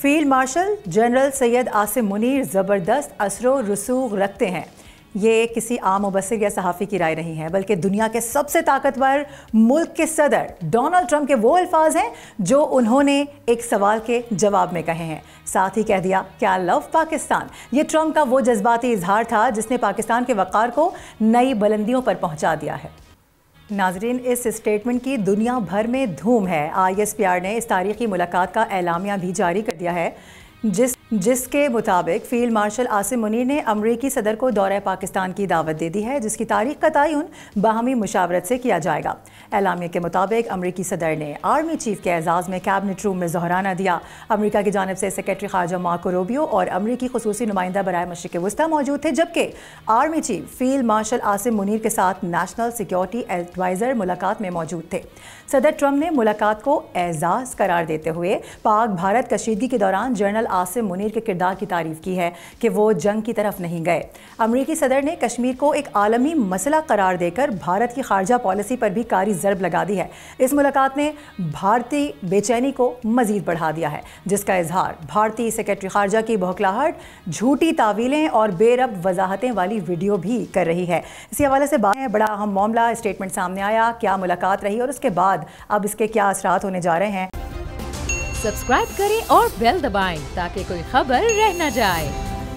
Field marshal general Syed Asim Munir ज़बरदस्त असरो रसूख रखते हैं। ये किसी आम मुबस्सिर या सहाफ़ी की राय नहीं है, बल्कि दुनिया के सबसे ताकतवर मुल्क के सदर डोनाल्ड ट्रंप के वो अल्फाज हैं जो उन्होंने एक सवाल के जवाब में कहे हैं। साथ ही कह दिया, क्या लव पाकिस्तान? ये ट्रंप का वो जज्बाती इजहार था जिसने पाकिस्तान के वक़ार को नई बुलंदियों पर पहुंचा दिया है। नाजरीन, इस स्टेटमेंट की दुनिया भर में धूम है। ISPR ने इस तारीखी मुलाकात का एलामिया भी जारी कर दिया है, जिसके मुताबिक फील्ड मार्शल आसिम मुनीर ने अमरीकी सदर को दौरे पाकिस्तान की दावत दे दी है, जिसकी तारीख का तयन बाहमी मुशावरत से किया जाएगा। एलामिया के मुताबिक अमरीकी सदर ने आर्मी चीफ के एजाज़ में कैबिनेट रूम में ज़ोहराना दिया। अमरीका की जानिब से सेक्रेटरी खारजा मार्को रूबियो और अमरीकी खुसूसी नुमाइंदा बराए मशरिक़ वस्ता मौजूद थे, जबकि army chief field marshal Asim Munir के साथ नेशनल सिक्योरिटी एडवाइज़र मुलाकात में मौजूद थे। सदर ट्रंप ने मुलाकात को एजाज़ करार देते हुए पाक भारत कशीदगी के दौरान जनरल आसिम मुनीर के किरदार की तारीफ की है कि वो जंग की तरफ नहीं गए। अमरीकी सदर ने कश्मीर को एक आलमी मसला करार देकर भारत की खारजा पॉलिसी पर भी कारी ज़रब लगा दी है। इस मुलाकात ने भारतीय बेचैनी को मजीद बढ़ा दिया है, जिसका इजहार भारतीय सेक्रेटरी खारजा की बौखलाहट, झूठी तावीलें और बेरब वजाहतें वाली वीडियो भी कर रही है। इसी हवाले से बड़ा अहम मामला स्टेटमेंट सामने आया, क्या मुलाकात रही और उसके बाद अब इसके क्या असरात होने जा रहे हैं। सब्सक्राइब करें और बेल दबाएं ताकि कोई खबर रह न जाए।